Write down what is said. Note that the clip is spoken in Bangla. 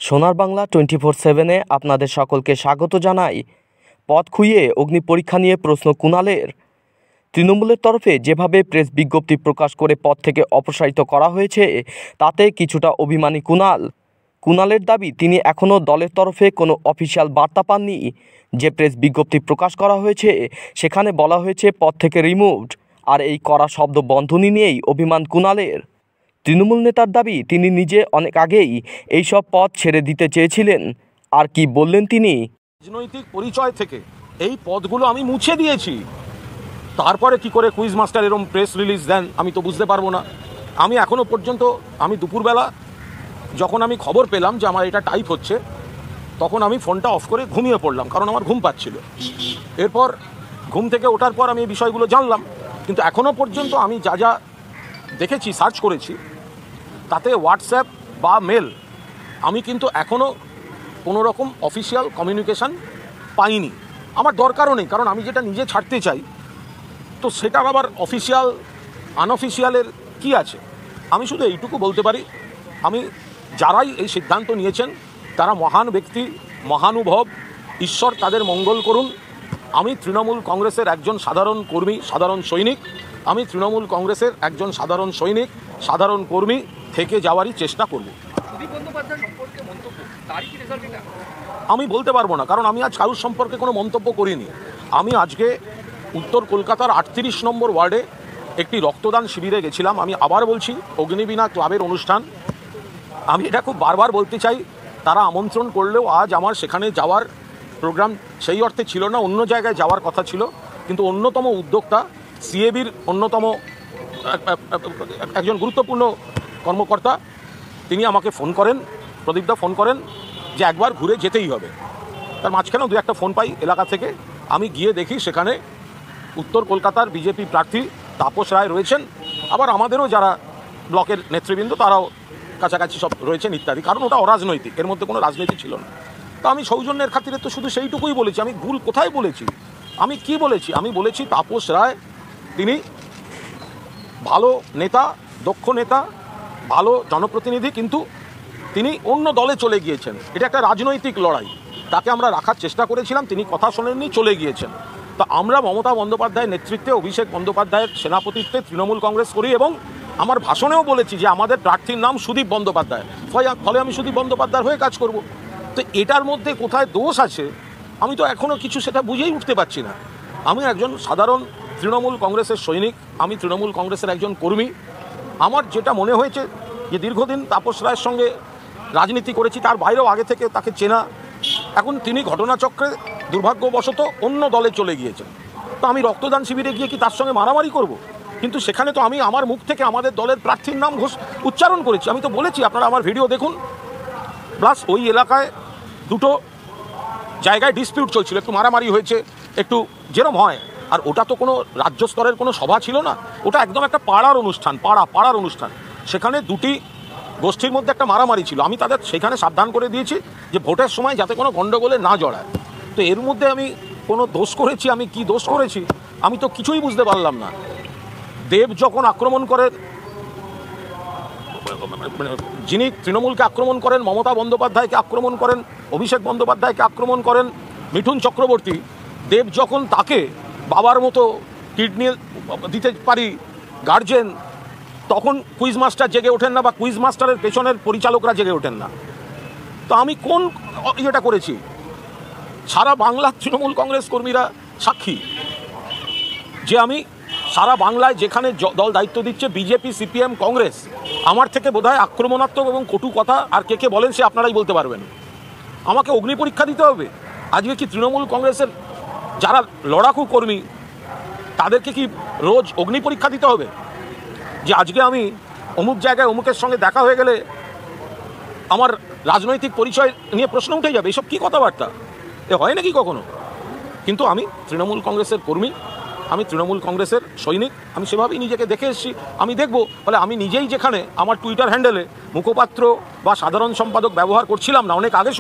সোনার বাংলা 24/7-এ আপনাদের সকলকে স্বাগত জানাই। পদ খুইয়ে অগ্নি পরীক্ষা নিয়ে প্রশ্ন কুণালের। তৃণমূলের তরফে যেভাবে প্রেস বিজ্ঞপ্তি প্রকাশ করে পদ থেকে অপসারিত করা হয়েছে তাতে কিছুটা অভিমানী কুণালের দাবি তিনি এখনও দলের তরফে কোনো অফিসিয়াল বার্তা পাননি। যে প্রেস বিজ্ঞপ্তি প্রকাশ করা হয়েছে সেখানে বলা হয়েছে পদ থেকে রিমুভড, আর এই কড়া শব্দ বন্ধনী নিয়েই অভিমান কুণালের। তৃণমূল নেতার দাবি তিনি নিজে অনেক আগেই এইসব পদ ছেড়ে দিতে চেয়েছিলেন। আর কি বললেন তিনি? রাজনৈতিক পরিচয় থেকে এই পদগুলো আমি মুছে দিয়েছি, তারপরে কি করে কুইজ মাস্টার এরকম প্রেস রিলিজ দেন আমি তো বুঝতে পারবো না। আমি এখনো পর্যন্ত আমি দুপুরবেলা যখন আমি খবর পেলাম যে আমার এটা টাইপ হচ্ছে তখন আমি ফোনটা অফ করে ঘুমিয়ে পড়লাম, কারণ আমার ঘুম পাচ্ছিল। এরপর ঘুম থেকে ওঠার পর আমি এই বিষয়গুলো জানলাম, কিন্তু এখনো পর্যন্ত আমি যা যা দেখেছি, সার্চ করেছি, তাতে হোয়াটসঅ্যাপ বা মেল আমি কিন্তু এখনও কোনো রকম অফিসিয়াল কমিউনিকেশান পাইনি। আমার দরকারও নেই, কারণ আমি যেটা নিজে ছাড়তে চাই তো সেটা আবার অফিসিয়াল আনঅফিসিয়ালের কি আছে। আমি শুধু এইটুকু বলতে পারি, আমি যারাই এই সিদ্ধান্ত নিয়েছেন তারা মহান ব্যক্তি, মহানুভব, ঈশ্বর তাদের মঙ্গল করুন। আমি তৃণমূল কংগ্রেসের একজন সাধারণ কর্মী, সাধারণ সৈনিক। আমি তৃণমূল কংগ্রেসের একজন সাধারণ সৈনিক, সাধারণ কর্মী থেকে যাওয়ারই চেষ্টা করব। আমি বলতে পারবো না, কারণ আমি আজ কারুর সম্পর্কে কোনো মন্তব্য করিনি। আমি আজকে উত্তর কলকাতার 38 নম্বর ওয়ার্ডে একটি রক্তদান শিবিরে গেছিলাম। আমি আবার বলছি, অগ্নিবীণা ক্লাবের অনুষ্ঠান। আমি এটা খুব বারবার বলতে চাই, তারা আমন্ত্রণ করলেও আজ আমার সেখানে যাওয়ার প্রোগ্রাম সেই অর্থে ছিল না, অন্য জায়গায় যাওয়ার কথা ছিল। কিন্তু অন্যতম উদ্যোক্তা, সিএবির অন্যতম একজন গুরুত্বপূর্ণ কর্মকর্তা, তিনি আমাকে ফোন করেন, প্রদীপদা ফোন করেন যে একবার ঘুরে যেতেই হবে। তার মাঝখানেও দু একটা ফোন পাই এলাকা থেকে। আমি গিয়ে দেখি সেখানে উত্তর কলকাতার বিজেপি প্রার্থী তাপস রায় রয়েছেন, আবার আমাদেরও যারা ব্লকের নেতৃবৃন্দ তারাও কাছাকাছি সব রয়েছেন ইত্যাদি, কারণ ওটা অরাজনৈতিক, এর মধ্যে কোনো রাজনীতি ছিল না। তো আমি সৌজন্যের খাতিরে তো শুধু সেইটুকুই বলেছি। আমি ভুল কোথায় বলেছি? আমি কি বলেছি? আমি বলেছি তাপস রায় তিনি ভালো নেতা, দক্ষ নেতা, ভালো জনপ্রতিনিধি, কিন্তু তিনি অন্য দলে চলে গিয়েছেন। এটা একটা রাজনৈতিক লড়াই, তাকে আমরা রাখার চেষ্টা করেছিলাম, তিনি কথা শোনেননি, চলে গিয়েছেন। তো আমরা মমতা বন্দ্যোপাধ্যায়ের নেতৃত্বে, অভিষেক বন্দ্যোপাধ্যায়ের সেনাপতিত্বে তৃণমূল কংগ্রেস করি, এবং আমার ভাষণেও বলেছি যে আমাদের প্রার্থীর নাম সুদীপ বন্দ্যোপাধ্যায়, ফলে আমি সুদীপ বন্দ্যোপাধ্যায়ের হয়ে কাজ করব। তো এটার মধ্যে কোথায় দোষ আছে আমি তো এখনও কিছু সেটা বুঝেই উঠতে পারছি না। আমি একজন সাধারণ তৃণমূল কংগ্রেসের সৈনিক, আমি তৃণমূল কংগ্রেসের একজন কর্মী। আমার যেটা মনে হয়েছে যে দীর্ঘদিন তাপস রায়ের সঙ্গে রাজনীতি করেছি, তার বাইরেও আগে থেকে তাকে চেনা। এখন তিনি ঘটনাচক্রে দুর্ভাগ্যবশত অন্য দলে চলে গিয়েছেন। তো আমি রক্তদান শিবিরে গিয়ে কি তার সঙ্গে মারামারি করব? কিন্তু সেখানে তো আমি আমার মুখ থেকে আমাদের দলের প্রার্থীর নাম উচ্চারণ করেছি। আমি তো বলেছি, আপনারা আমার ভিডিও দেখুন। প্লাস ওই এলাকায় দুটো জায়গায় ডিসপিউট চলছিল, একটু মারামারি হয়েছে, একটু যেরম হয়। আর ওটা তো কোনো রাজ্য স্তরের কোনো সভা ছিল না, ওটা একদম একটা পাড়ার অনুষ্ঠান, পাড়ার অনুষ্ঠান। সেখানে দুটি গোষ্ঠীর মধ্যে একটা মারামারি ছিল। আমি তাদের সেখানে সাবধান করে দিয়েছি যে ভোটের সময় যাতে কোনো গণ্ডগোলে না জড়ায়। তো এর মধ্যে আমি কোনো দোষ করেছি? আমি কি দোষ করেছি আমি তো কিছুই বুঝতে পারলাম না। দেব যখন আক্রমণ করে, যিনি তৃণমূলকে আক্রমণ করেন, মমতা বন্দ্যোপাধ্যায়কে আক্রমণ করেন, অভিষেক বন্দ্যোপাধ্যায়কে আক্রমণ করেন মিঠুন চক্রবর্তী, দেব যখন তাকে বাবার মতো কিডনি দিতে পারি গার্জেন, তখন কুইজ মাস্টার জেগে ওঠেন না, বা কুইজ মাস্টারের পেছনের পরিচালকরা জেগে ওঠেন না। তো আমি কোন ইয়েটা করেছি? সারা বাংলার তৃণমূল কংগ্রেস কর্মীরা সাক্ষী যে আমি সারা বাংলায় যেখানে দল দায়িত্ব দিচ্ছে বিজেপি, সিপিএম, কংগ্রেস, আমার থেকে বোধহয় আক্রমণাত্মক এবং কটু কথা আর কে বলেন সে আপনারাই বলতে পারবেন। আমাকে অগ্নি পরীক্ষা দিতে হবে? আজকে কি তৃণমূল কংগ্রেসের যারা লড়াকু কর্মী তাদেরকে কি রোজ অগ্নি পরীক্ষা দিতে হবে? যে আজকে আমি অমুক জায়গায় অমুকের সঙ্গে দেখা হয়ে গেলে আমার রাজনৈতিক পরিচয় নিয়ে প্রশ্ন উঠে যাবে? এসব কী কথাবার্তা? এ হয় নাকি কখনো? কিন্তু আমি তৃণমূল কংগ্রেসের কর্মী, আমি তৃণমূল কংগ্রেসের সৈনিক, আমি সেভাবেই নিজেকে দেখে এসেছি। আমি দেখব, ফলে আমি নিজেই যেখানে আমার টুইটার হ্যান্ডেলে মুখপাত্র বা সাধারণ সম্পাদক ব্যবহার করছিলাম না, অনেক আগে